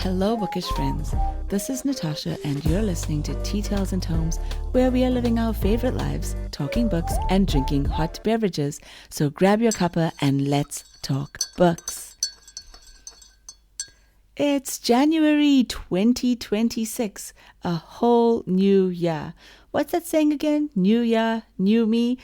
Hello, bookish friends. This is Natasha, and you're listening to Tea Tales and Tomes, where we are living our favorite lives, talking books and drinking hot beverages. So grab your cuppa and let's talk books. It's January 2026, a whole new year. What's that saying again? New year, new me?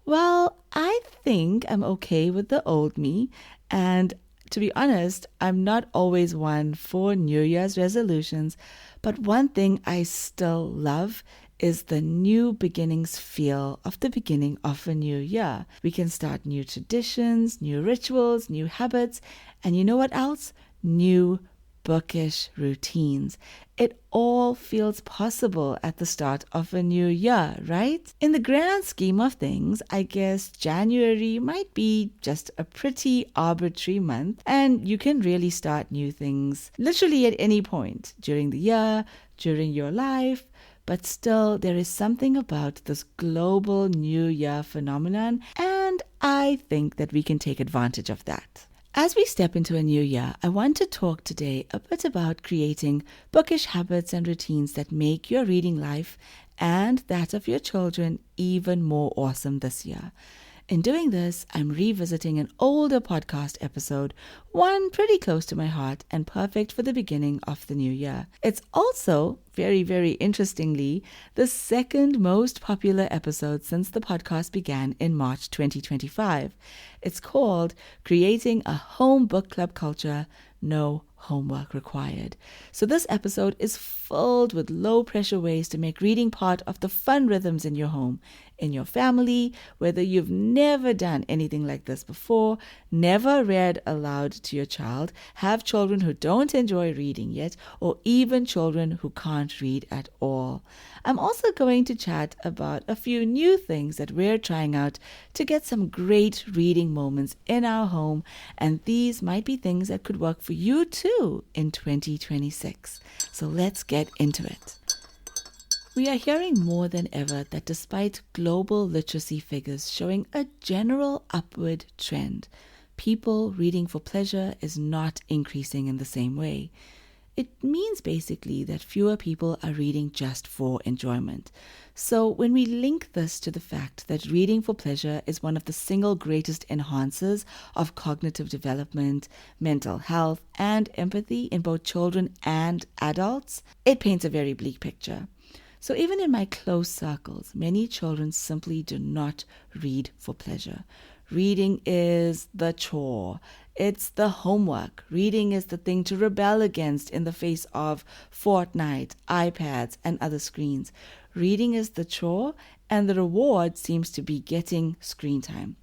Well, I think I'm okay with the old me, and to be honest, I'm not always one for New Year's resolutions, but one thing I still love is the new beginnings feel of the beginning of a new year. We can start new traditions, new rituals, new habits, and you know what else? New bookish routines. It all feels possible at the start of a new year, right? In the grand scheme of things, I guess January might be just a pretty arbitrary month, and you can really start new things literally at any point during the year, during your life. But still, there is something about this global New Year phenomenon, and I think that we can take advantage of that. As we step into a new year, I want to talk today a bit about creating bookish habits and routines that make your reading life and that of your children even more awesome this year. In doing this, I'm revisiting an older podcast episode, one pretty close to my heart and perfect for the beginning of the new year. It's also, very, very interestingly, the second most popular episode since the podcast began in March 2025. It's called Creating a Home Book Club Culture, No Homework Required. So this episode is filled with low-pressure ways to make reading part of the fun rhythms in your home, in your family, whether you've never done anything like this before, never read aloud to your child, have children who don't enjoy reading yet, or even children who can't read at all. I'm also going to chat about a few new things that we're trying out to get some great reading moments in our home, and these might be things that could work for you too in 2026. So let's get into it. We are hearing more than ever that despite global literacy figures showing a general upward trend, people reading for pleasure is not increasing in the same way. It means basically that fewer people are reading just for enjoyment. So when we link this to the fact that reading for pleasure is one of the single greatest enhancers of cognitive development, mental health, and empathy in both children and adults, it paints a very bleak picture. So even in my close circles, many children simply do not read for pleasure. Reading is the chore. It's the homework. Reading is the thing to rebel against in the face of Fortnite, iPads, and other screens. Reading is the chore, and the reward seems to be getting screen time.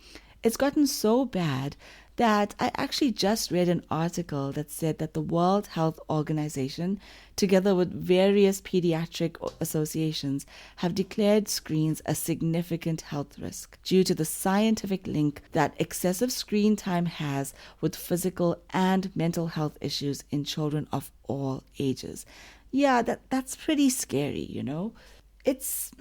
It's gotten so bad that I actually just read an article that said that the World Health Organization, together with various pediatric associations, have declared screens a significant health risk due to the scientific link that excessive screen time has with physical and mental health issues in children of all ages. Yeah, that's pretty scary, It's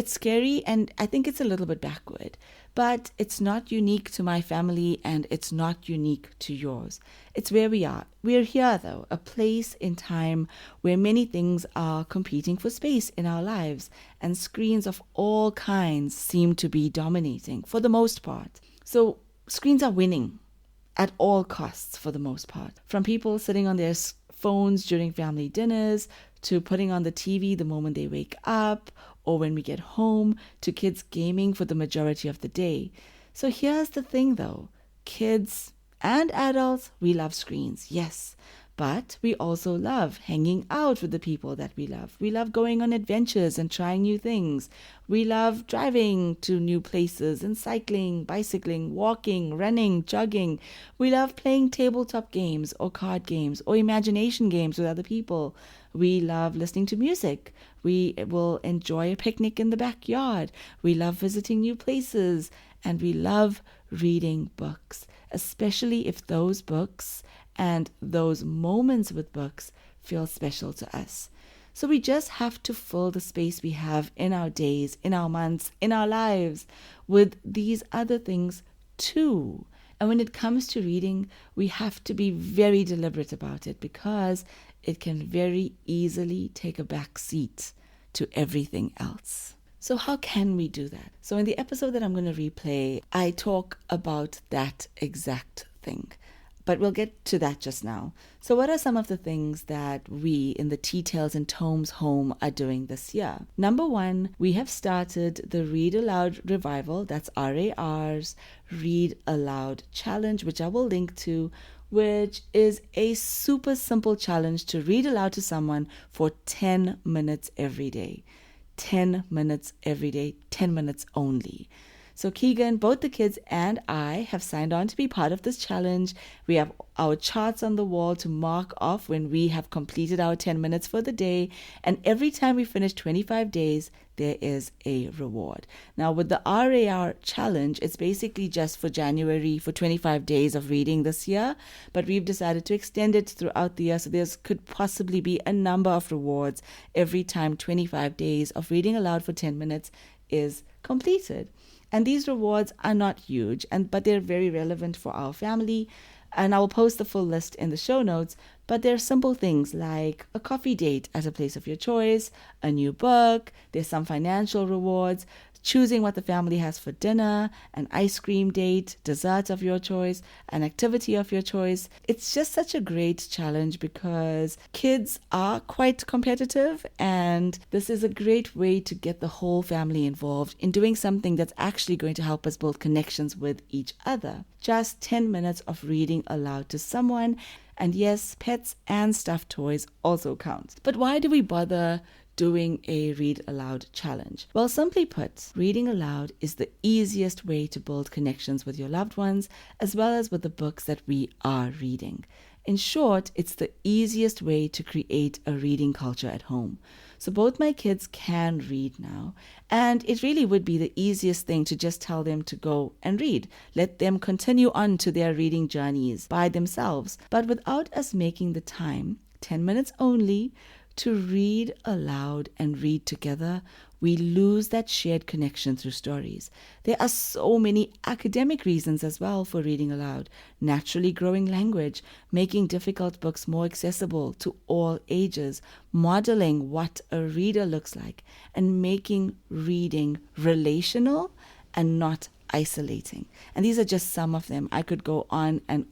scary, and I think it's a little bit backward. But it's not unique to my family, and it's not unique to yours. It's where we are. We're here, though, a place in time where many things are competing for space in our lives, and screens of all kinds seem to be dominating for the most part. So screens are winning at all costs for the most part. From people sitting on their phones during family dinners, to putting on the TV the moment they wake up or when we get home, to kids gaming for the majority of the day. So here's the thing though, kids and adults, we love screens, yes, but we also love hanging out with the people that we love. We love going on adventures and trying new things. We love driving to new places and cycling, bicycling, walking, running, jogging. We love playing tabletop games or card games or imagination games with other people. We love listening to music. We will enjoy a picnic in the backyard. We love visiting new places. And we love reading books, especially if those books and those moments with books feel special to us. So we just have to fill the space we have in our days, in our months, in our lives with these other things too. And when it comes to reading, we have to be very deliberate about it because it can very easily take a back seat to everything else. So how can we do that? So in the episode that I'm going to replay, I talk about that exact thing. But we'll get to that just now. So what are some of the things that we in the Tea Tales and Tomes home are doing this year? Number one, we have started the Read Aloud Revival. That's RAR's Read Aloud Challenge, which I will link to, which is a super simple challenge to read aloud to someone for 10 minutes every day. 10 minutes every day, 10 minutes only. So Keegan, both the kids and I have signed on to be part of this challenge. We have our charts on the wall to mark off when we have completed our 10 minutes for the day. And every time we finish 25 days, there is a reward. Now with the RAR challenge, it's basically just for January for 25 days of reading this year, but we've decided to extend it throughout the year. So there could possibly be a number of rewards every time 25 days of reading aloud for 10 minutes is completed. And these rewards are not huge, but they're very relevant for our family. And I will post the full list in the show notes. But they're simple things like a coffee date at a place of your choice, a new book, there's some financial rewards, choosing what the family has for dinner, an ice cream date, dessert of your choice, an activity of your choice. It's just such a great challenge because kids are quite competitive, and this is a great way to get the whole family involved in doing something that's actually going to help us build connections with each other. Just 10 minutes of reading aloud to someone. And yes, pets and stuffed toys also count. But why do we bother doing a read aloud challenge? Well, simply put, reading aloud is the easiest way to build connections with your loved ones, as well as with the books that we are reading. In short, it's the easiest way to create a reading culture at home. So both my kids can read now, and it really would be the easiest thing to just tell them to go and read. Let them continue on to their reading journeys by themselves, but without us making the time, 10 minutes only, to read aloud and read together, we lose that shared connection through stories. There are so many academic reasons as well for reading aloud. Naturally growing language, making difficult books more accessible to all ages, modeling what a reader looks like, and making reading relational and not isolating. And these are just some of them. I could go on, and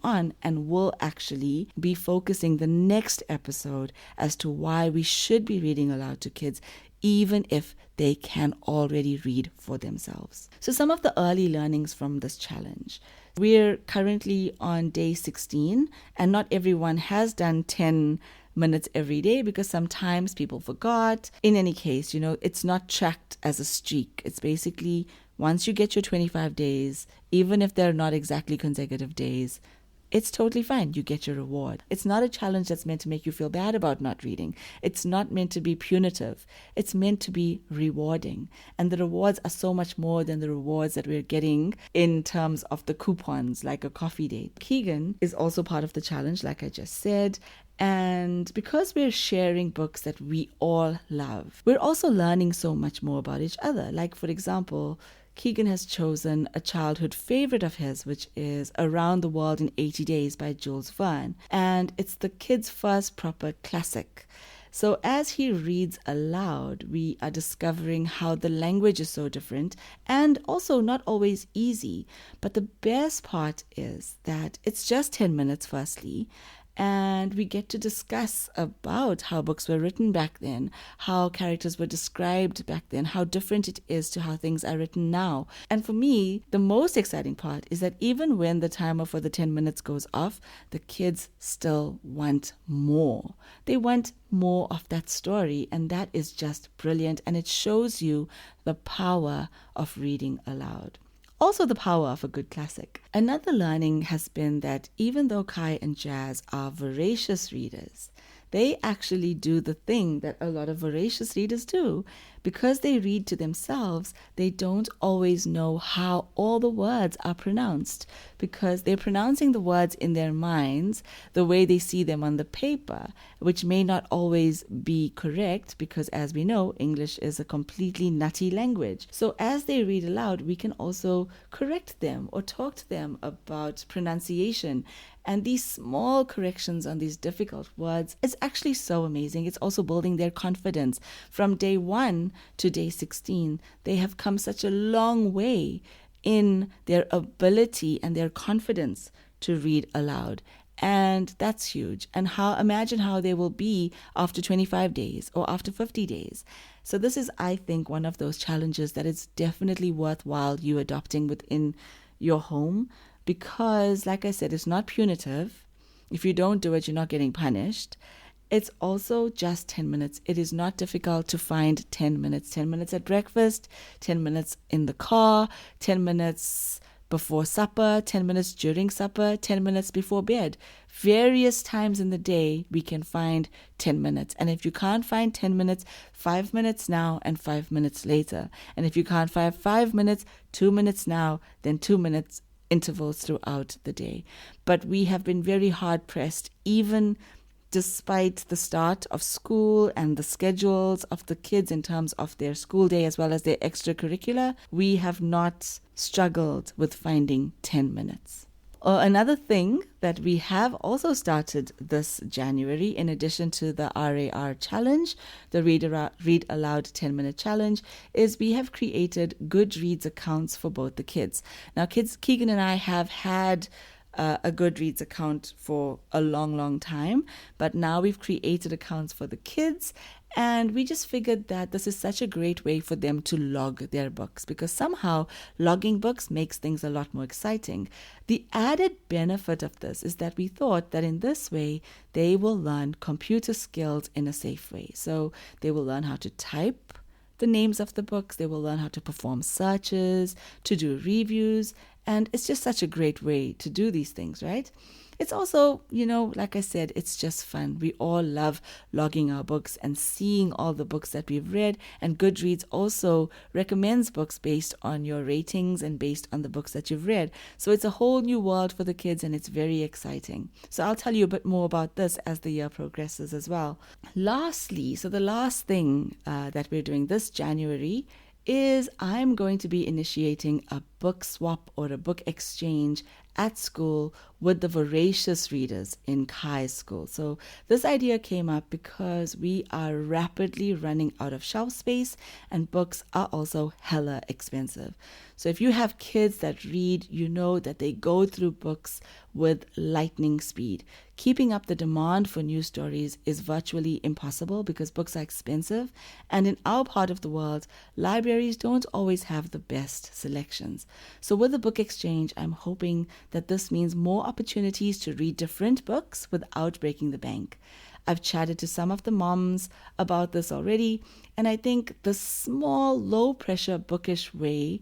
will actually be focusing the next episode as to why we should be reading aloud to kids, even if they can already read for themselves. So some of the early learnings from this challenge. We're currently on day 16, and not everyone has done 10 minutes every day because sometimes people forgot. In any case, it's not tracked as a streak. It's basically once you get your 25 days, even if they're not exactly consecutive days, it's totally fine. You get your reward. It's not a challenge that's meant to make you feel bad about not reading. It's not meant to be punitive. It's meant to be rewarding. And the rewards are so much more than the rewards that we're getting in terms of the coupons, like a coffee date. Keegan is also part of the challenge, like I just said. And because we're sharing books that we all love, we're also learning so much more about each other. Like, for example, Keegan has chosen a childhood favorite of his, which is Around the World in 80 Days by Jules Verne. And it's the kid's first proper classic. So as he reads aloud, we are discovering how the language is so different and also not always easy. But the best part is that it's just 10 minutes, firstly. And we get to discuss about how books were written back then, how characters were described back then, how different it is to how things are written now. And for me, the most exciting part is that even when the timer for the 10 minutes goes off, the kids still want more. They want more of that story, and that is just brilliant. And it shows you the power of reading aloud. Also the power of a good classic. Another learning has been that even though Kai and Jazz are voracious readers, they actually do the thing that a lot of voracious readers do, Because they read to themselves, they don't always know how all the words are pronounced, because they're pronouncing the words in their minds the way they see them on the paper, which may not always be correct because, as we know, English is a completely nutty language. So as they read aloud, we can also correct them or talk to them about pronunciation. And these small corrections on these difficult words is actually so amazing. It's also building their confidence. From day 1 to day 16, they have come such a long way in their ability and their confidence to read aloud. And that's huge. And imagine how they will be after 25 days or after 50 days. So this is, I think, one of those challenges that is definitely worthwhile you adopting within your home, because, like I said, it's not punitive. If you don't do it, you're not getting punished. It's also just 10 minutes. It is not difficult to find 10 minutes. 10 minutes at breakfast, 10 minutes in the car, 10 minutes before supper, 10 minutes during supper, 10 minutes before bed. Various times in the day, we can find 10 minutes. And if you can't find 10 minutes, 5 minutes now and 5 minutes later. And if you can't find 5 minutes, 2 minutes now, then 2 minutes intervals throughout the day. But we have been very hard pressed, even despite the start of school and the schedules of the kids in terms of their school day as well as their extracurricular, we have not struggled with finding 10 minutes. Another thing that we have also started this January, in addition to the RAR challenge, the Read Aloud 10-minute challenge, is we have created Goodreads accounts for both the kids. Now, Keegan and I have had a Goodreads account for a long time, but now we've created accounts for the kids, and we just figured that this is such a great way for them to log their books, because somehow logging books makes things a lot more exciting. The added benefit of this is that we thought that in this way they will learn computer skills in a safe way. So they will learn how to type the names of the books, they will learn how to perform searches, to do reviews, and it's just such a great way to do these things, right? It's also, like I said, it's just fun. We all love logging our books and seeing all the books that we've read. And Goodreads also recommends books based on your ratings and based on the books that you've read. So it's a whole new world for the kids, and it's very exciting. So I'll tell you a bit more about this as the year progresses as well. Lastly, so the last thing that we're doing this January is I'm going to be initiating a book swap or a book exchange at school with the voracious readers in Kai's school. So this idea came up because we are rapidly running out of shelf space, and books are also hella expensive. So if you have kids that read, you know that they go through books with lightning speed. Keeping up the demand for new stories is virtually impossible because books are expensive, and in our part of the world, libraries don't always have the best selections. So with the book exchange, I'm hoping that this means more opportunities to read different books without breaking the bank. I've chatted to some of the moms about this already, and I think the small, low-pressure bookish way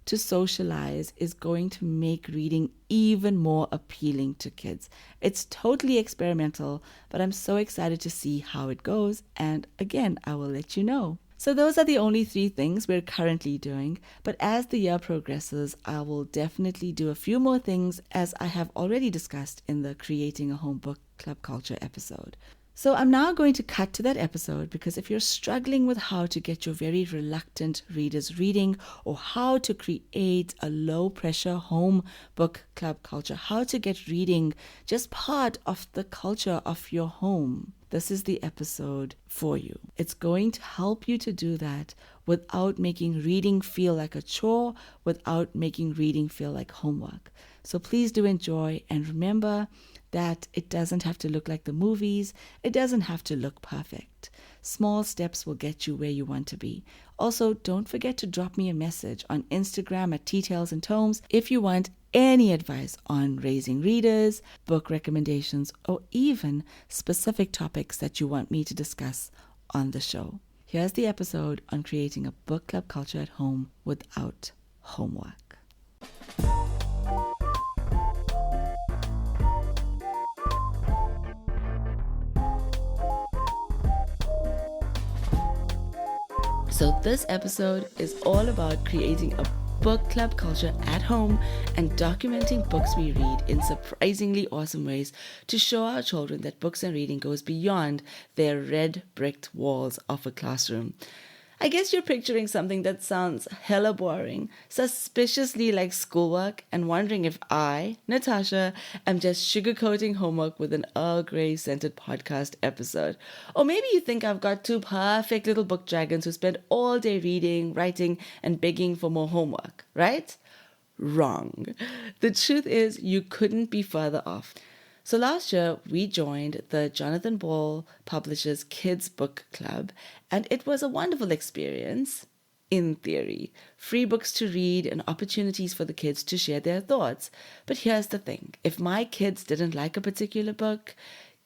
to socialize is going to make reading even more appealing to kids. It's totally experimental, but I'm so excited to see how it goes, and again, I will let you know. So those are the only 3 things we're currently doing, but as the year progresses, I will definitely do a few more things, as I have already discussed in the Creating a Home Book Club Culture episode. So I'm now going to cut to that episode, because if you're struggling with how to get your very reluctant readers reading, or how to create a low-pressure home book club culture, how to get reading just part of the culture of your home, this is the episode for you. It's going to help you to do that without making reading feel like a chore, without making reading feel like homework. So please do enjoy, and remember that it doesn't have to look like the movies. It doesn't have to look perfect. Small steps will get you where you want to be. Also, don't forget to drop me a message on Instagram at Tea Tales and Tomes if you want any advice on raising readers, book recommendations, or even specific topics that you want me to discuss on the show. Here's the episode on creating a book club culture at home without homework. So this episode is all about creating a book club culture at home and documenting books we read in surprisingly awesome ways to show our children that books and reading goes beyond their red bricked walls of a classroom. I guess you're picturing something that sounds hella boring, suspiciously like schoolwork, and wondering if I, Natasha, am just sugarcoating homework with an Earl Grey scented podcast episode. Or maybe you think I've got two perfect little book dragons who spend all day reading, writing, and begging for more homework, right? Wrong. The truth is, you couldn't be further off. So last year, we joined the Jonathan Ball Publishers Kids Book Club, and it was a wonderful experience, in theory. Free books to read and opportunities for the kids to share their thoughts. But here's the thing. If my kids didn't like a particular book,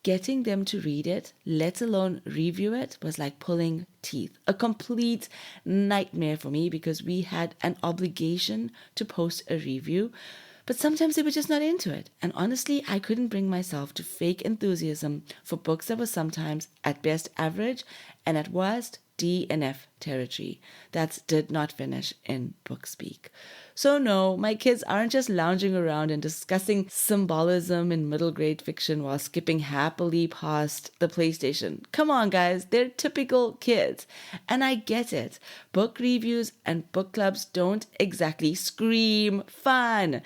getting them to read it, let alone review it, was like pulling teeth. A complete nightmare for me because we had an obligation to post a review. But sometimes they were just not into it. And honestly, I couldn't bring myself to fake enthusiasm for books that were sometimes at best average and at worst D and F territory. That did not finish in book speak. So no, my kids aren't just lounging around and discussing symbolism in middle grade fiction while skipping happily past the PlayStation. Come on, guys, they're typical kids. And I get it. Book reviews and book clubs don't exactly scream fun.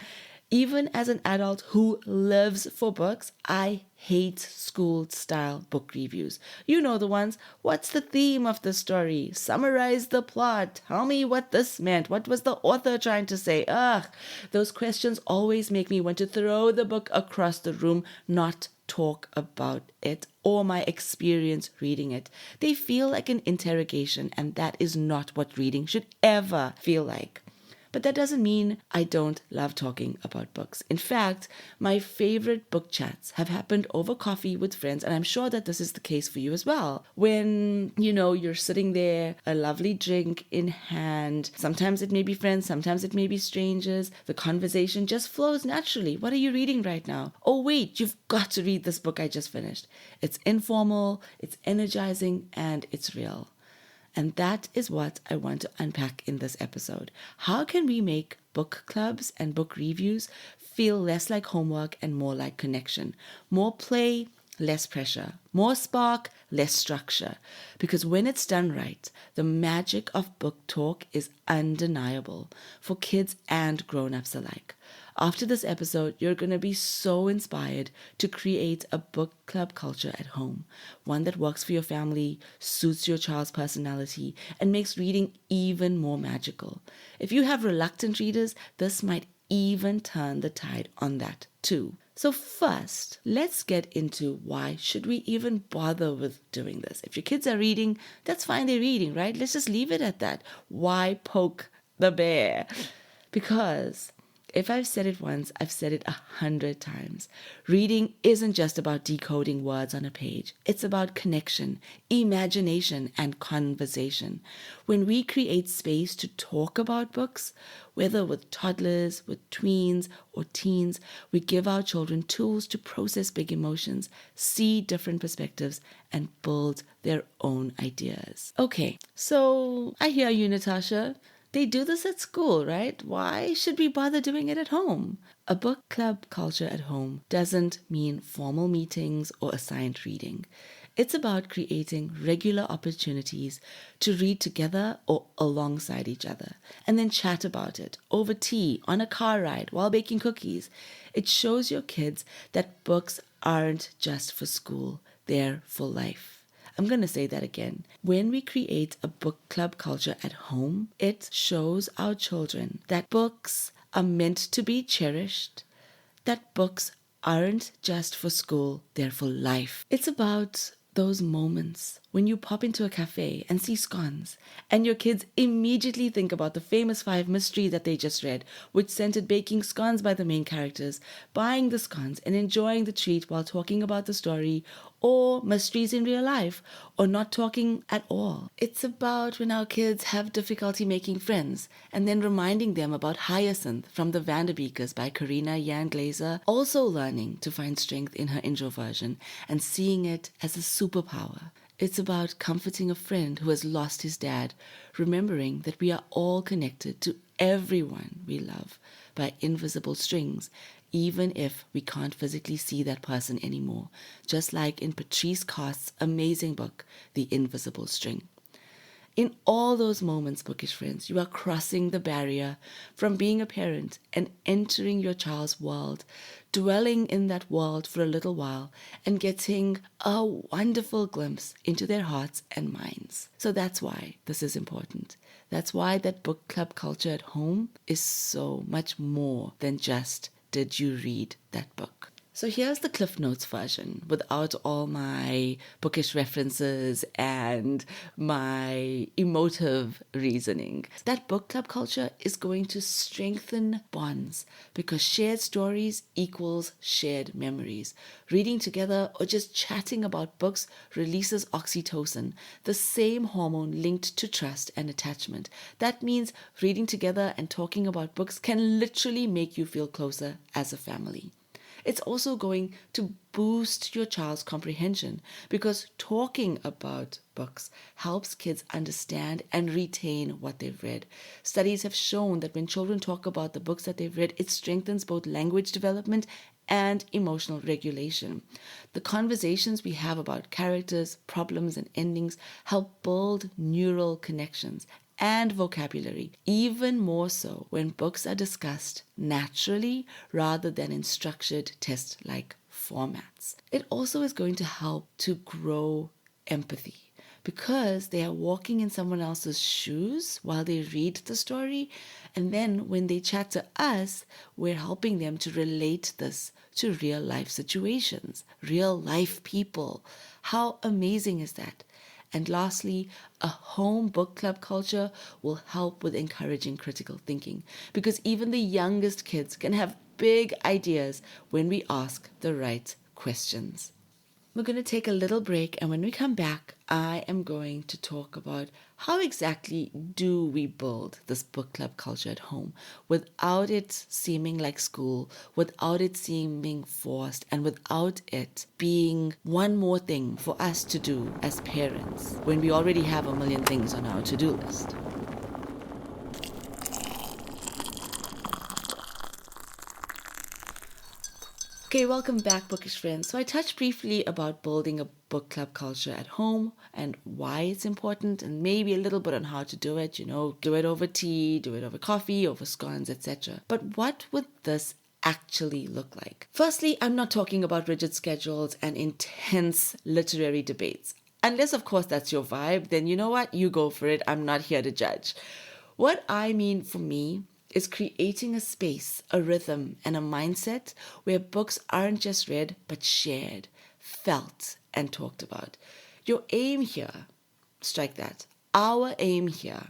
Even as an adult who lives for books, I hate school-style book reviews. You know the ones. What's the theme of the story? Summarize the plot. Tell me what this meant. What was the author trying to say? Ugh, those questions always make me want to throw the book across the room, not talk about it or my experience reading it. They feel like an interrogation, and that is not what reading should ever feel like. But that doesn't mean I don't love talking about books. In fact, my favorite book chats have happened over coffee with friends, and I'm sure that this is the case for you as well. When, you're sitting there, a lovely drink in hand, sometimes it may be friends, sometimes it may be strangers, the conversation just flows naturally. What are you reading right now? Oh wait, you've got to read this book I just finished. It's informal, it's energizing, and it's real. And that is what I want to unpack in this episode. How can we make book clubs and book reviews feel less like homework and more like connection? More play, less pressure. More spark, less structure. Because when it's done right, the magic of book talk is undeniable for kids and grown-ups alike. After this episode, you're going to be so inspired to create a book club culture at home, one that works for your family, suits your child's personality, and makes reading even more magical. If you have reluctant readers, this might even turn the tide on that too. So first, let's get into why should we even bother with doing this? If your kids are reading, that's fine, they're reading, right? Let's just leave it at that. Why poke the bear? Because if I've said it once, I've said it 100 times. Reading isn't just about decoding words on a page. It's about connection, imagination, and conversation. When we create space to talk about books, whether with toddlers, with tweens, or teens, we give our children tools to process big emotions, see different perspectives, and build their own ideas. Okay, so I hear you, Natasha. They do this at school, right? Why should we bother doing it at home? A book club culture at home doesn't mean formal meetings or assigned reading. It's about creating regular opportunities to read together or alongside each other, and then chat about it over tea, on a car ride, while baking cookies. It shows your kids that books aren't just for school, they're for life. I'm going to say that again. When we create a book club culture at home, it shows our children that books are meant to be cherished, that books aren't just for school, they're for life. It's about those moments when you pop into a cafe and see scones and your kids immediately think about the famous 5 mystery that they just read, which centered baking scones by the main characters, buying the scones and enjoying the treat while talking about the story or mysteries in real life, or not talking at all. It's about when our kids have difficulty making friends and then reminding them about Hyacinth from The Vanderbeekers by Karina Yan Glaser, also learning to find strength in her introversion and seeing it as a superpower. It's about comforting a friend who has lost his dad, remembering that we are all connected to everyone we love by invisible strings, even if we can't physically see that person anymore, just like in Patrice Cost's amazing book, The Invisible String. In all those moments, bookish friends, you are crossing the barrier from being a parent and entering your child's world, dwelling in that world for a little while and getting a wonderful glimpse into their hearts and minds. So that's why this is important. That's why that book club culture at home is so much more than just, did you read that book? So here's the Cliff Notes version without all my bookish references and my emotive reasoning. That book club culture is going to strengthen bonds because shared stories equals shared memories. Reading together or just chatting about books releases oxytocin, the same hormone linked to trust and attachment. That means reading together and talking about books can literally make you feel closer as a family. It's also going to boost your child's comprehension because talking about books helps kids understand and retain what they've read. Studies have shown that when children talk about the books that they've read, it strengthens both language development and emotional regulation. The conversations we have about characters, problems, and endings help build neural connections and vocabulary, even more so when books are discussed naturally rather than in structured test-like formats. It also is going to help to grow empathy because they are walking in someone else's shoes while they read the story, and then when they chat to us, we're helping them to relate this to real life situations, real life people. How amazing is that? And lastly, a home book club culture will help with encouraging critical thinking because even the youngest kids can have big ideas when we ask the right questions. We're going to take a little break, and when we come back, I am going to talk about how exactly do we build this book club culture at home without it seeming like school, without it seeming forced, and without it being one more thing for us to do as parents when we already have a million things on our to-do list. Okay, welcome back, bookish friends. So I touched briefly about building a book club culture at home and why it's important, and maybe a little bit on how to do it. Do it over tea, do it over coffee, over scones, etc. But what would this actually look like? Firstly, I'm not talking about rigid schedules and intense literary debates. Unless, of course, that's your vibe, then you know what? You go for it. I'm not here to judge. What I mean for me is creating a space, a rhythm, and a mindset where books aren't just read, but shared, felt, and talked about. Your aim here, strike that, our aim here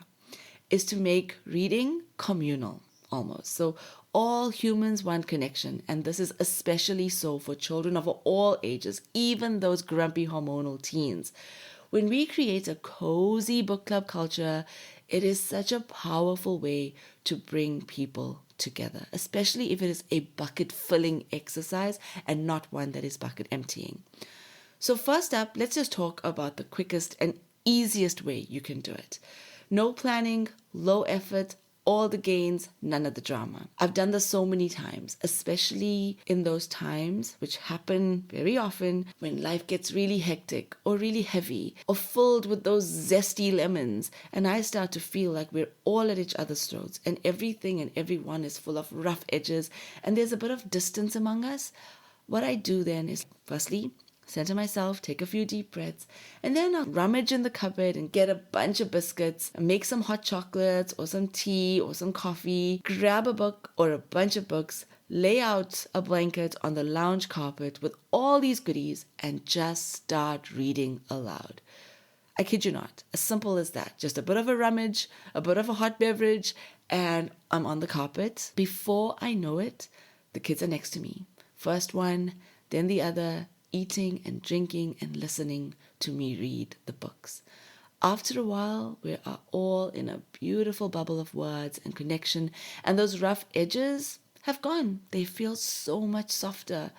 is to make reading communal, almost. So all humans want connection, and this is especially so for children of all ages, even those grumpy hormonal teens. When we create a cozy book club culture, it is such a powerful way to bring people together, especially if it is a bucket filling exercise and not one that is bucket emptying. So first up, let's just talk about the quickest and easiest way you can do it. No planning, low effort, all the gains, none of the drama. I've done this so many times, especially in those times which happen very often when life gets really hectic or really heavy or filled with those zesty lemons, and I start to feel like we're all at each other's throats and everything and everyone is full of rough edges and there's a bit of distance among us. What I do then is, firstly, center myself, take a few deep breaths, and then I'll rummage in the cupboard and get a bunch of biscuits, make some hot chocolates or some tea or some coffee, grab a book or a bunch of books, lay out a blanket on the lounge carpet with all these goodies, and just start reading aloud. I kid you not, as simple as that. Just a bit of a rummage, a bit of a hot beverage, and I'm on the carpet. Before I know it, the kids are next to me. First one, then the other, eating and drinking and listening to me read the books. After a while, we are all in a beautiful bubble of words and connection, and those rough edges have gone. They feel so much softer.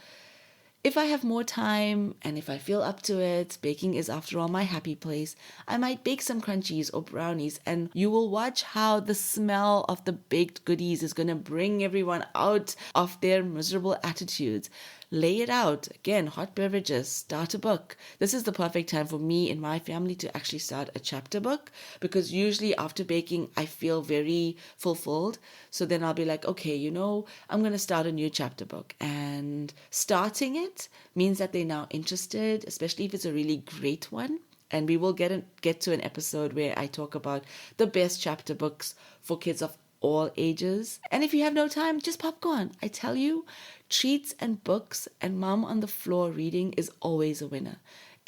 If I have more time and if I feel up to it, baking is after all my happy place, I might bake some crunchies or brownies, and you will watch how the smell of the baked goodies is going to bring everyone out of their miserable attitudes. Lay it out. Again, hot beverages, start a book. This is the perfect time for me and my family to actually start a chapter book, because usually after baking, I feel very fulfilled. So then I'll be like, okay, I'm going to start a new chapter book. And starting it means that they're now interested, especially if it's a really great one. And we will get to an episode where I talk about the best chapter books for kids of all ages. And if you have no time, just popcorn. I tell you, treats and books and mom on the floor reading is always a winner.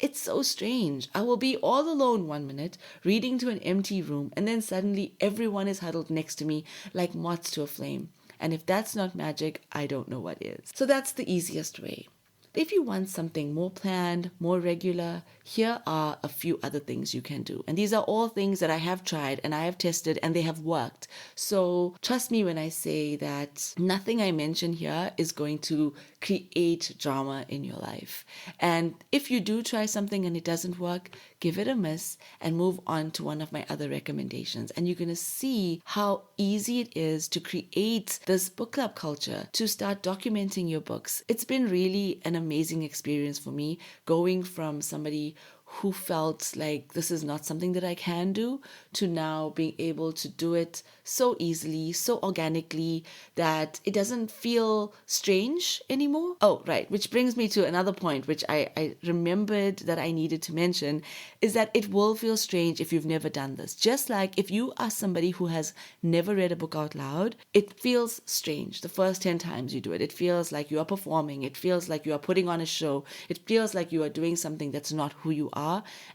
It's so strange. I will be all alone one minute, reading to an empty room, and then suddenly everyone is huddled next to me like moths to a flame. And if that's not magic, I don't know what is. So that's the easiest way. If you want something more planned, more regular, here are a few other things you can do. And these are all things that I have tried and I have tested and they have worked. So trust me when I say that nothing I mention here is going to create drama in your life. And if you do try something and it doesn't work, give it a miss and move on to one of my other recommendations. And you're going to see how easy it is to create this book club culture, to start documenting your books. It's been really an amazing experience for me, going from somebody who felt like this is not something that I can do to now being able to do it so easily, so organically that it doesn't feel strange anymore. Oh, right. Which brings me to another point, which I remembered that I needed to mention, is that it will feel strange if you've never done this. Just like if you are somebody who has never read a book out loud, it feels strange the first 10 times you do it. It feels like you are performing. It feels like you are putting on a show. It feels like you are doing something that's not who you are.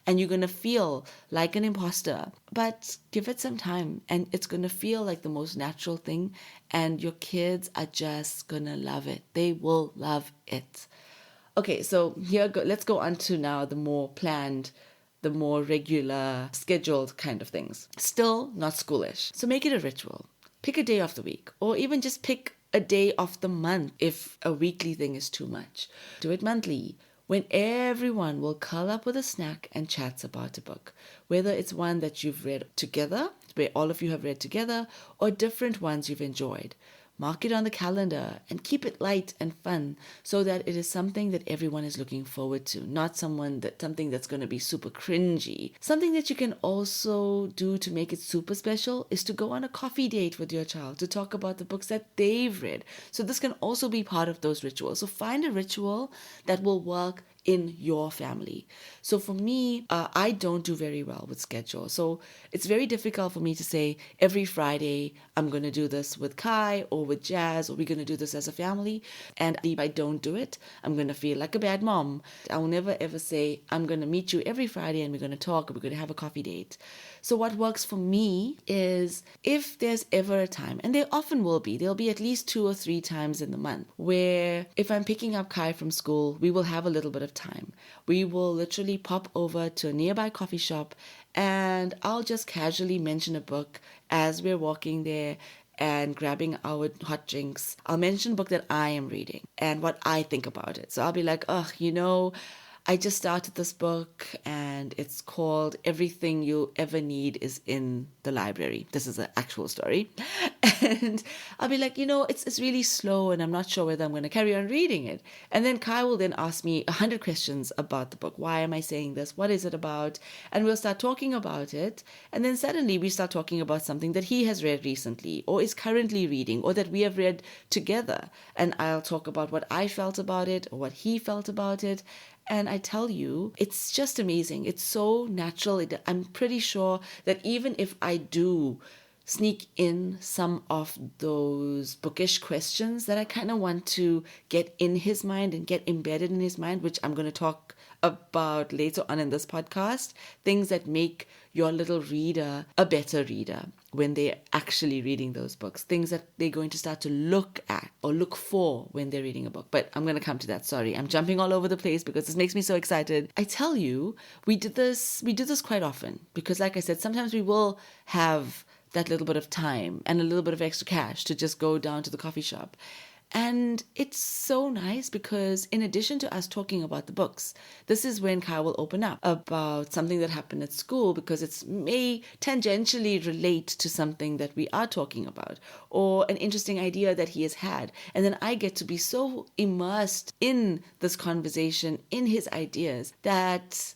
And you're going to feel like an imposter. But give it some time and it's going to feel like the most natural thing. And your kids are just going to love it. They will love it. Okay, so let's go on to now the more planned, the more regular, scheduled kind of things. Still not schoolish. So make it a ritual. Pick a day of the week, or even just pick a day of the month if a weekly thing is too much. Do it monthly, when everyone will curl up with a snack and chats about a book, whether it's one that you've read together, where all of you have read together, or different ones you've enjoyed. Mark it on the calendar and keep it light and fun so that it is something that everyone is looking forward to, not something that's going to be super cringy. Something that you can also do to make it super special is to go on a coffee date with your child to talk about the books that they've read. So this can also be part of those rituals. So find a ritual that will work in your family. So for me, I don't do very well with schedule. So it's very difficult for me to say every Friday I'm going to do this with Kai or with Jazz, or we're going to do this as a family. And if I don't do it, I'm going to feel like a bad mom. I will never ever say I'm going to meet you every Friday and we're going to talk, or we're going to have a coffee date. So what works for me is if there's ever a time, and there often will be, there'll be at least 2 or 3 times in the month where if I'm picking up Kai from school, we will have a little bit of time. We will literally pop over to a nearby coffee shop and I'll just casually mention a book as we're walking there and grabbing our hot drinks. I'll mention a book that I am reading and what I think about it. So I'll be like, I just started this book and it's called Everything You'll Ever Need is in the Library. This is an actual story. And I'll be like, it's really slow and I'm not sure whether I'm going to carry on reading it. And then Kai will then ask me 100 questions about the book. Why am I saying this? What is it about? And we'll start talking about it. And then suddenly we start talking about something that he has read recently or is currently reading or that we have read together. And I'll talk about what I felt about it or what he felt about it. And I tell you, it's just amazing. It's so natural. I'm pretty sure that even if I do sneak in some of those bookish questions that I kind of want to get in his mind and get embedded in his mind, which I'm going to talk about later on in this podcast, things that make your little reader a better reader when they're actually reading those books, things that they're going to start to look at or look for when they're reading a book. But I'm going to come to that. Sorry, I'm jumping all over the place because this makes me so excited. I tell you, we do this quite often because, like I said, sometimes we will have that little bit of time and a little bit of extra cash to just go down to the coffee shop. And it's so nice because in addition to us talking about the books, this is when Kai will open up about something that happened at school because it may tangentially relate to something that we are talking about or an interesting idea that he has had. And then I get to be so immersed in this conversation, in his ideas, that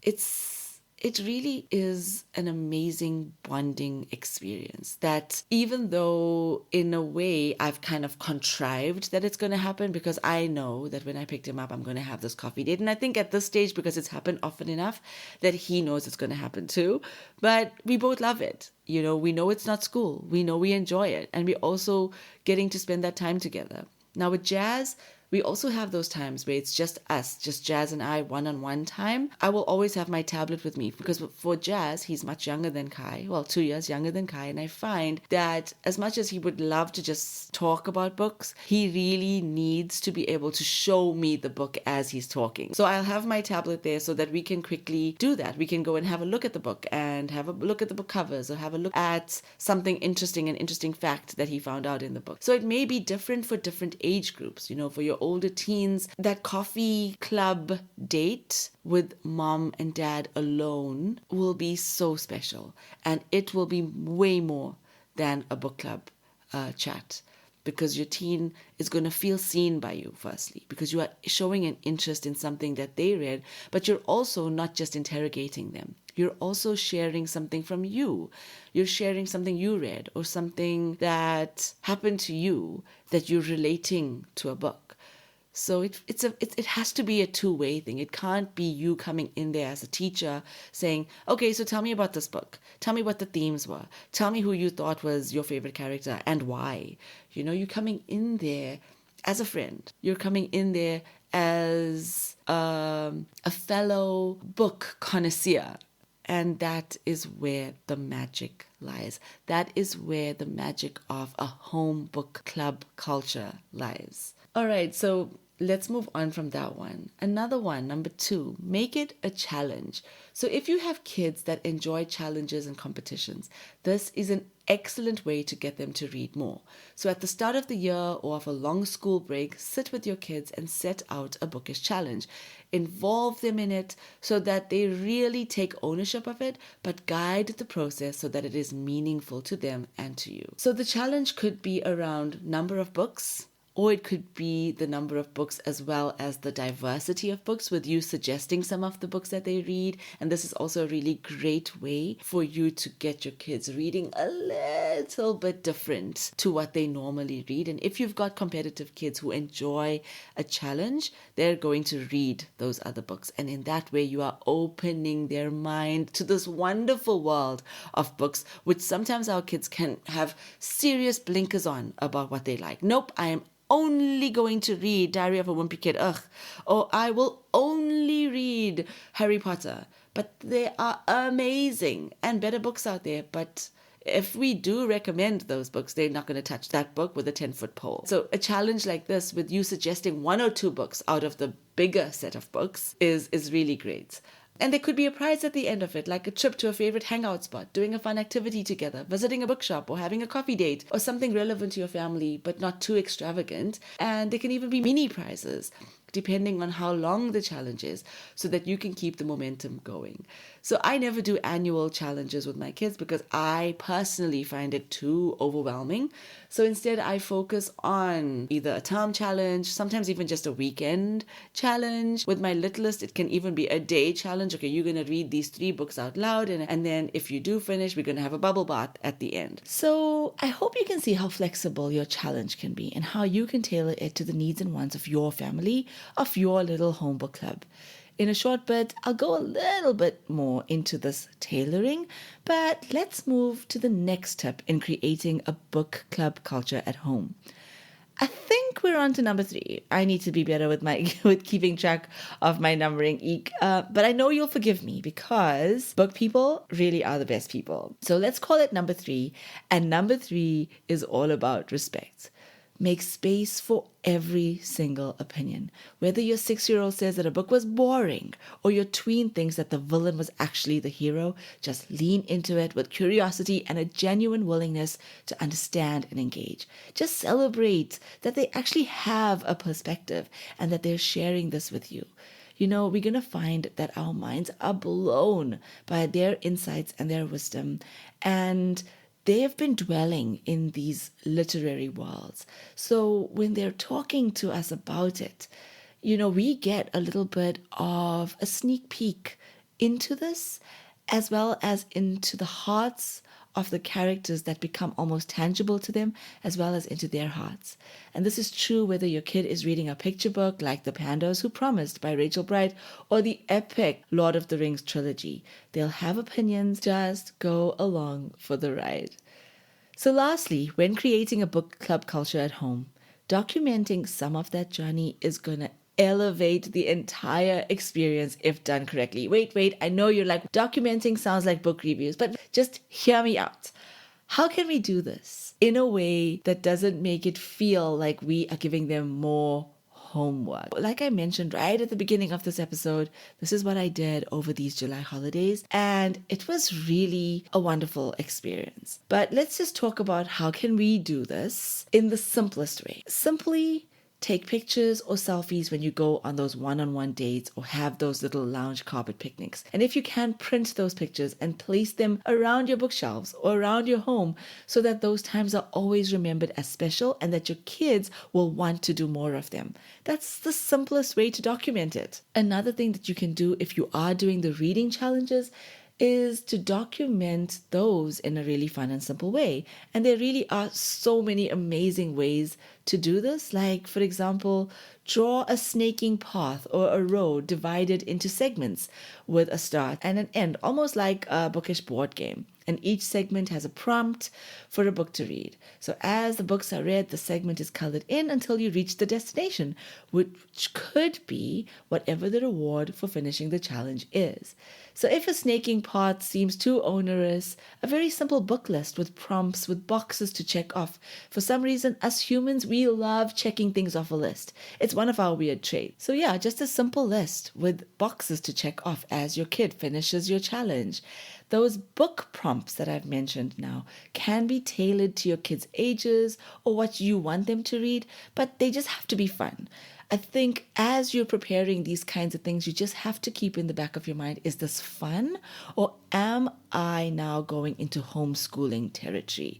it really is an amazing bonding experience that even though in a way I've kind of contrived that it's going to happen because I know that when I picked him up, I'm going to have this coffee date. And I think at this stage, because it's happened often enough, that he knows it's going to happen too. But we both love it. You know, we know it's not school. We know we enjoy it. And we're also getting to spend that time together. Now with Jazz, we also have those times where it's just us, just Jazz and I, one-on-one time. I will always have my tablet with me because for Jazz, he's much younger than Kai, well, 2 years younger than Kai. And I find that as much as he would love to just talk about books, he really needs to be able to show me the book as he's talking. So I'll have my tablet there so that we can quickly do that. We can go and have a look at the book and have a look at the book covers or have a look at something interesting, an interesting fact that he found out in the book. So it may be different for different age groups. You know, for your older teens, that coffee club date with mom and dad alone will be so special. And it will be way more than a book club chat. Because your teen is going to feel seen by you, firstly, because you are showing an interest in something that they read, but you're also not just interrogating them. You're also sharing something from you. You're sharing something you read or something that happened to you that you're relating to a book. So it has to be a two-way thing. It can't be you coming in there as a teacher saying, okay, so tell me about this book. Tell me what the themes were. Tell me who you thought was your favorite character and why. You know, you're coming in there as a friend. You're coming in there as a fellow book connoisseur. And that is where the magic lies. That is where the magic of a home book club culture lies. All right, so let's move on from that one. Another one, number 2, make it a challenge. So if you have kids that enjoy challenges and competitions, this is an excellent way to get them to read more. So at the start of the year or of a long school break, sit with your kids and set out a bookish challenge. Involve them in it so that they really take ownership of it, but guide the process so that it is meaningful to them and to you. So the challenge could be around number of books, or it could be the number of books as well as the diversity of books, with you suggesting some of the books that they read. And this is also a really great way for you to get your kids reading a little bit different to what they normally read. And if you've got competitive kids who enjoy a challenge, they're going to read those other books. And in that way, you are opening their mind to this wonderful world of books, which sometimes our kids can have serious blinkers on about what they like. Nope, I am only going to read Diary of a Wimpy Kid, or I will only read Harry Potter. But there are amazing and better books out there, but if we do recommend those books, they're not going to touch that book with a 10-foot pole. So a challenge like this with you suggesting 1 or 2 books out of the bigger set of books is really great. And there could be a prize at the end of it, like a trip to a favorite hangout spot, doing a fun activity together, visiting a bookshop, or having a coffee date, or something relevant to your family, but not too extravagant. And there can even be mini prizes, depending on how long the challenge is, so that you can keep the momentum going. So I never do annual challenges with my kids because I personally find it too overwhelming. So instead I focus on either a term challenge, sometimes even just a weekend challenge. With my littlest, it can even be a day challenge. Okay, you're going to read these 3 books out loud, and then if you do finish, we're going to have a bubble bath at the end. So I hope you can see how flexible your challenge can be and how you can tailor it to the needs and wants of your family, of your little home book club. In a short bit, I'll go a little bit more into this tailoring, but let's move to the next step in creating a book club culture at home. I think we're on to number 3. I need to be better with keeping track of my numbering, eek. But I know you'll forgive me because book people really are the best people. So let's call it number 3. And number 3 is all about respect. Make space for every single opinion. Whether your 6-year-old says that a book was boring or your tween thinks that the villain was actually the hero, just lean into it with curiosity and a genuine willingness to understand and engage. Just celebrate that they actually have a perspective and that they're sharing this with you. We're going to find that our minds are blown by their insights and their wisdom. And they have been dwelling in these literary worlds. So when they're talking to us about it, we get a little bit of a sneak peek into this, as well as into the hearts of the characters that become almost tangible to them, as well as into their hearts. And this is true whether your kid is reading a picture book like The Pandas Who Promised by Rachel Bright or the epic Lord of the Rings trilogy. They'll have opinions, just go along for the ride. So lastly, when creating a book club culture at home, documenting some of that journey is going to elevate the entire experience if done correctly. Wait, I know you're like, documenting sounds like book reviews, but just hear me out. How can we do this in a way that doesn't make it feel like we are giving them more homework? Like I mentioned right at the beginning of this episode, this is what I did over these July holidays, and it was really a wonderful experience. But let's just talk about how can we do this in the simplest way. Simply take pictures or selfies when you go on those one-on-one dates or have those little lounge carpet picnics. And if you can, print those pictures and place them around your bookshelves or around your home so that those times are always remembered as special and that your kids will want to do more of them. That's the simplest way to document it. Another thing that you can do if you are doing the reading challenges is to document those in a really fun and simple way. And there really are so many amazing ways to do this. Like, for example, draw a snaking path or a road divided into segments with a start and an end, almost like a bookish board game. And each segment has a prompt for a book to read. So as the books are read, the segment is colored in until you reach the destination, which could be whatever the reward for finishing the challenge is. So if a snaking path seems too onerous, a very simple book list with prompts, with boxes to check off. For some reason, us humans, we love checking things off a list. It's one of our weird traits. So yeah, just a simple list with boxes to check off as your kid finishes your challenge. Those book prompts that I've mentioned now can be tailored to your kids' ages or what you want them to read, but they just have to be fun. I think as you're preparing these kinds of things, you just have to keep in the back of your mind, is this fun or am I now going into homeschooling territory?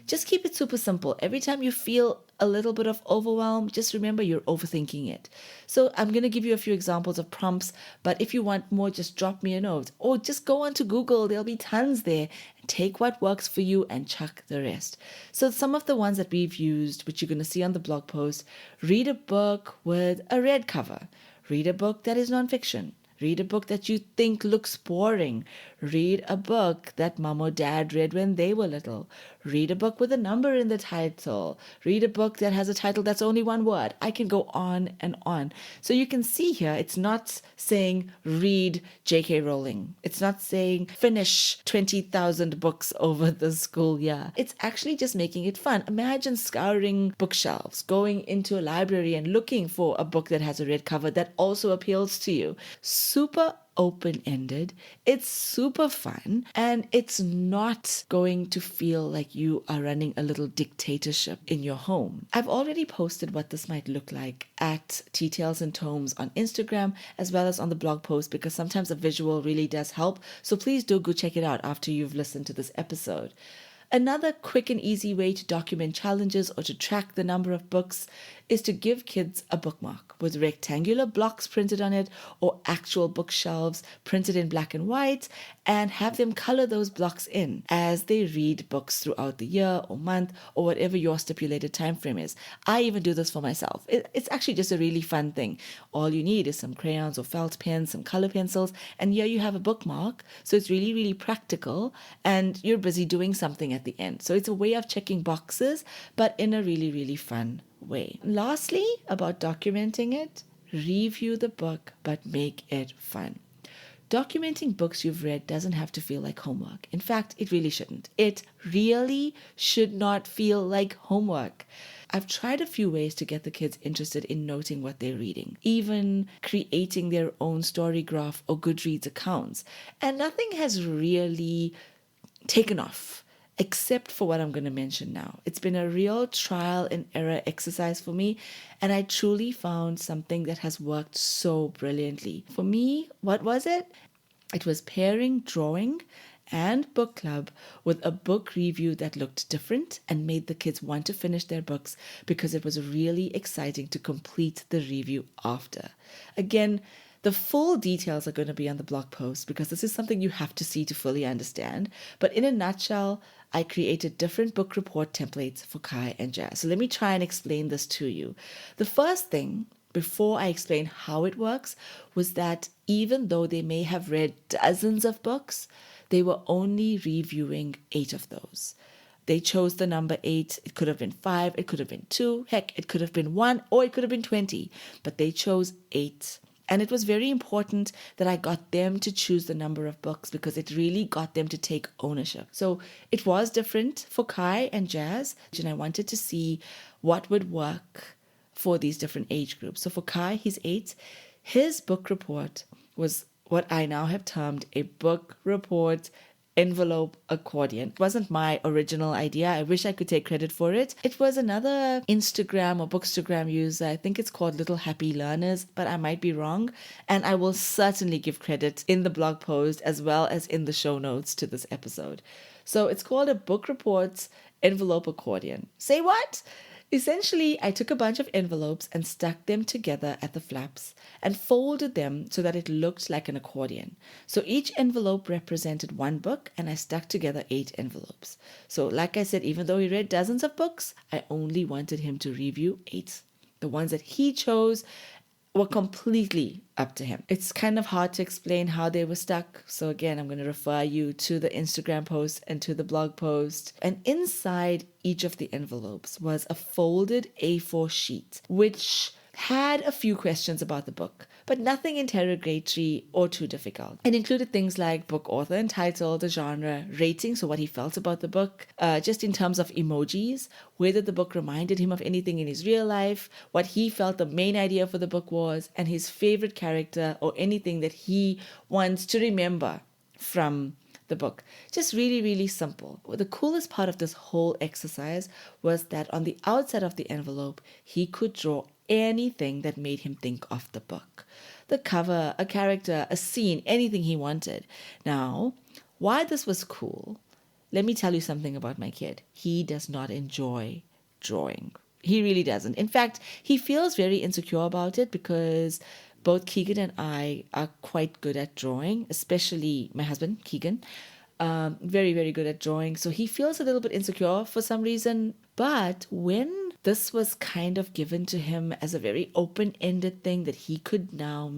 Just keep it super simple. Every time you feel a little bit of overwhelm, just remember you're overthinking it. So I'm going to give you a few examples of prompts, but if you want more, just drop me a note or just go onto Google. There'll be tons there. Take what works for you and chuck the rest. So some of the ones that we've used, which you're going to see on the blog post: read a book with a red cover. Read a book that is nonfiction. Read a book that you think looks boring. Read a book that mom or dad read when they were little. Read a book with a number in the title. Read a book that has a title that's only one word. I can go on and on. So you can see here, it's not saying read J.K. Rowling. It's not saying finish 20,000 books over the school year. It's actually just making it fun. Imagine scouring bookshelves, going into a library and looking for a book that has a red cover that also appeals to you. Super open-ended, it's super fun, and it's not going to feel like you are running a little dictatorship in your home. I've already posted what this might look like at Tea Tales and Tomes on Instagram, as well as on the blog post, because sometimes a visual really does help. So please do go check it out after you've listened to this episode. Another quick and easy way to document challenges or to track the number of books is to give kids a bookmark with rectangular blocks printed on it or actual bookshelves printed in black and white, and have them color those blocks in as they read books throughout the year or month or whatever your stipulated time frame is. I even do this for myself. It's actually just a really fun thing. All you need is some crayons or felt pens, some color pencils, and here you have a bookmark. So it's really, really practical, and you're busy doing something at the end. So it's a way of checking boxes, but in a really, really fun way. Lastly, about documenting it, review the book, but make it fun. Documenting books you've read doesn't have to feel like homework. In fact, it really shouldn't. It really should not feel like homework. I've tried a few ways to get the kids interested in noting what they're reading, even creating their own story graph or Goodreads accounts, and nothing has really taken off, except for what I'm going to mention now. It's been a real trial and error exercise for me, and I truly found something that has worked so brilliantly. For me, what was it? It was pairing drawing and book club with a book review that looked different and made the kids want to finish their books because it was really exciting to complete the review after. Again, the full details are going to be on the blog post because this is something you have to see to fully understand. But in a nutshell, I created different book report templates for Kai and Jazz. So let me try and explain this to you. The first thing, before I explain how it works, was that even though they may have read dozens of books, they were only reviewing 8 of those. They chose the number 8. It could have been 5, it could have been 2, heck, it could have been 1, or it could have been 20. But they chose 8. And it was very important that I got them to choose the number of books because it really got them to take ownership. So it was different for Kai and Jazz, and I wanted to see what would work for these different age groups. So for Kai, he's 8. His book report was what I now have termed a book report envelope accordion. It wasn't my original idea. I wish I could take credit for it. It was another Instagram or Bookstagram user. I think it's called Little Happy Learners, but I might be wrong. And I will certainly give credit in the blog post as well as in the show notes to this episode. So it's called a book reports envelope accordion. Say what? Essentially, I took a bunch of envelopes and stuck them together at the flaps and folded them so that it looked like an accordion. So each envelope represented one book and I stuck together 8 envelopes. So like I said, even though he read dozens of books, I only wanted him to review 8. The ones that he chose were completely up to him. It's kind of hard to explain how they were stuck. So again, I'm going to refer you to the Instagram post and to the blog post. And inside each of the envelopes was a folded A4 sheet, which had a few questions about the book, but nothing interrogatory or too difficult. It included things like book author and title, the genre, rating, so what he felt about the book, just in terms of emojis, whether the book reminded him of anything in his real life, what he felt the main idea for the book was, and his favorite character or anything that he wants to remember from the book. Just really, really simple. The coolest part of this whole exercise was that on the outside of the envelope, he could draw anything that made him think of the book. The cover, a character, a scene, anything he wanted. Now, why this was cool, let me tell you something about my kid. He does not enjoy drawing. He really doesn't. In fact, he feels very insecure about it because both Keegan and I are quite good at drawing, especially my husband, Keegan. Very, very good at drawing. So he feels a little bit insecure for some reason. But when this was kind of given to him as a very open-ended thing that he could now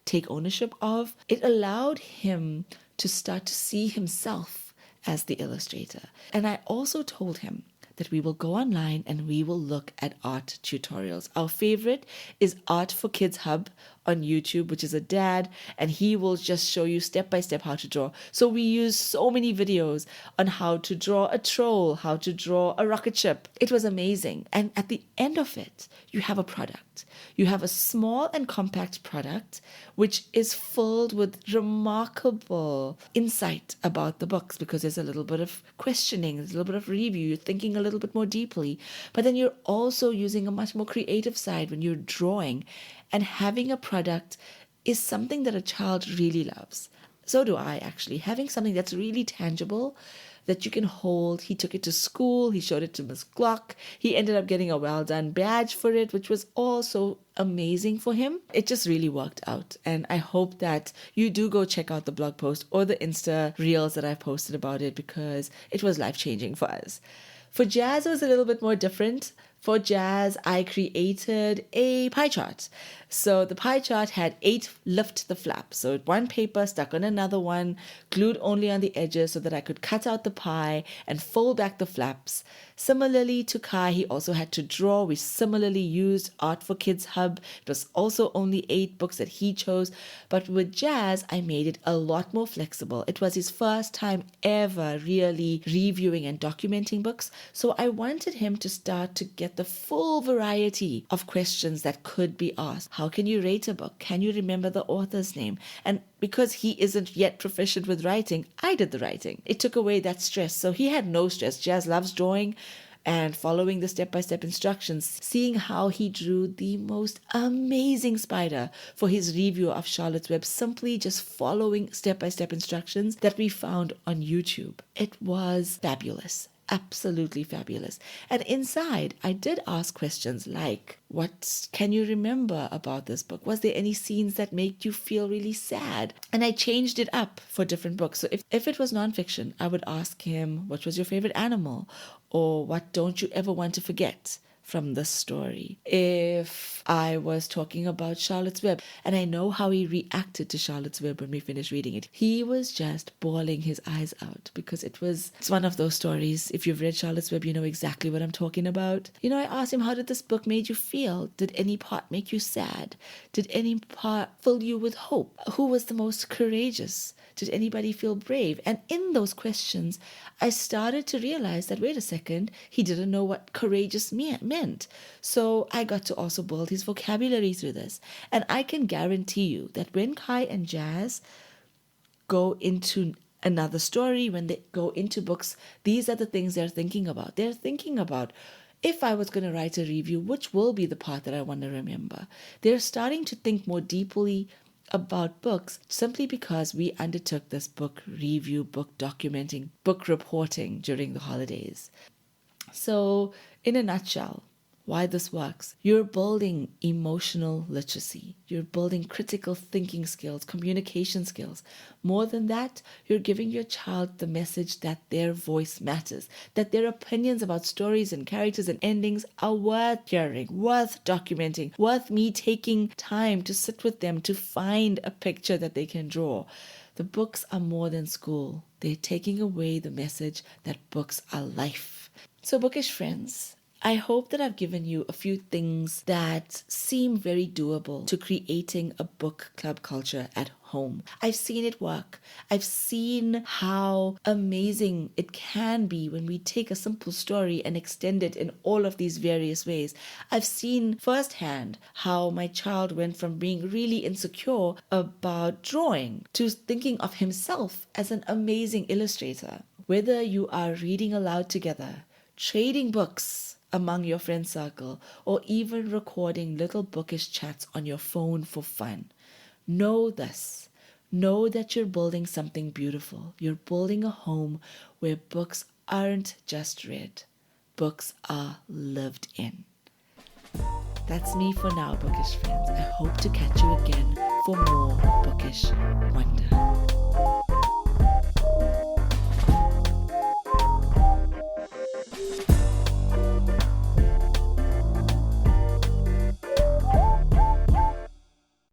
take ownership of, it allowed him to start to see himself as the illustrator. And I also told him that we will go online and we will look at art tutorials. Our favorite is Art for Kids Hub on YouTube, which is a dad, and he will just show you step by step how to draw. So we use so many videos on how to draw a troll, how to draw a rocket ship. It was amazing. And at the end of it, you have a product. You have a small and compact product, which is filled with remarkable insight about the books because there's a little bit of questioning, there's a little bit of review, you're thinking a little bit more deeply. But then you're also using a much more creative side when you're drawing. And having a product is something that a child really loves. So do I, actually. Having something that's really tangible that you can hold. He took it to school. He showed it to Miss Glock. He ended up getting a well done badge for it, which was also amazing for him. It just really worked out. And I hope that you do go check out the blog post or the Insta reels that I've posted about it because it was life-changing for us. For Jazz, it was a little bit more different. For Jazz, I created a pie chart. So the pie chart had 8 lift the flap. So one paper stuck on another one, glued only on the edges so that I could cut out the pie and fold back the flaps. Similarly to Kai, he also had to draw. We similarly used Art for Kids Hub. It was also only 8 books that he chose. But with Jazz, I made it a lot more flexible. It was his first time ever really reviewing and documenting books. So I wanted him to start to get the full variety of questions that could be asked. How can you rate a book? Can you remember the author's name? And because he isn't yet proficient with writing, I did the writing. It took away that stress. So he had no stress. Jazz loves drawing and following the step-by-step instructions, seeing how he drew the most amazing spider for his review of Charlotte's Web, simply just following step-by-step instructions that we found on YouTube. It was fabulous. Absolutely fabulous. And inside, I did ask questions like, what can you remember about this book? Was there any scenes that made you feel really sad? And I changed it up for different books. So if it was nonfiction, I would ask him, what was your favorite animal? Or what don't you ever want to forget from this story? If I was talking about Charlotte's Web, and I know how he reacted to Charlotte's Web when we finished reading it, he was just bawling his eyes out because it's one of those stories. If you've read Charlotte's Web, you know exactly what I'm talking about. You know, I asked him, how did this book make you feel? Did any part make you sad? Did any part fill you with hope? Who was the most courageous? Did anybody feel brave? And in those questions, I started to realize that, wait a second, he didn't know what courageous meant. So I got to also build his vocabulary through this. And I can guarantee you that when Kai and Jazz go into another story, when they go into books, these are the things they're thinking about. They're thinking about, if I was going to write a review, which will be the part that I want to remember? They're starting to think more deeply about books simply because we undertook this book review, book documenting, book reporting during the holidays. So in a nutshell, why this works: you're building emotional literacy, you're building critical thinking skills, communication skills. More than that, you're giving your child the message that their voice matters, that their opinions about stories and characters and endings are worth hearing, worth documenting, worth me taking time to sit with them to find a picture that they can draw. The books are more than school. They're taking away the message that books are life. So, bookish friends, I hope that I've given you a few things that seem very doable to creating a book club culture at home. I've seen it work. I've seen how amazing it can be when we take a simple story and extend it in all of these various ways. I've seen firsthand how my child went from being really insecure about drawing to thinking of himself as an amazing illustrator. Whether you are reading aloud together, trading books among your friend circle, or even recording little bookish chats on your phone for fun, know this. Know that you're building something beautiful. You're building a home where books aren't just read. Books are lived in. That's me for now, bookish friends. I hope to catch you again for more bookish wonder.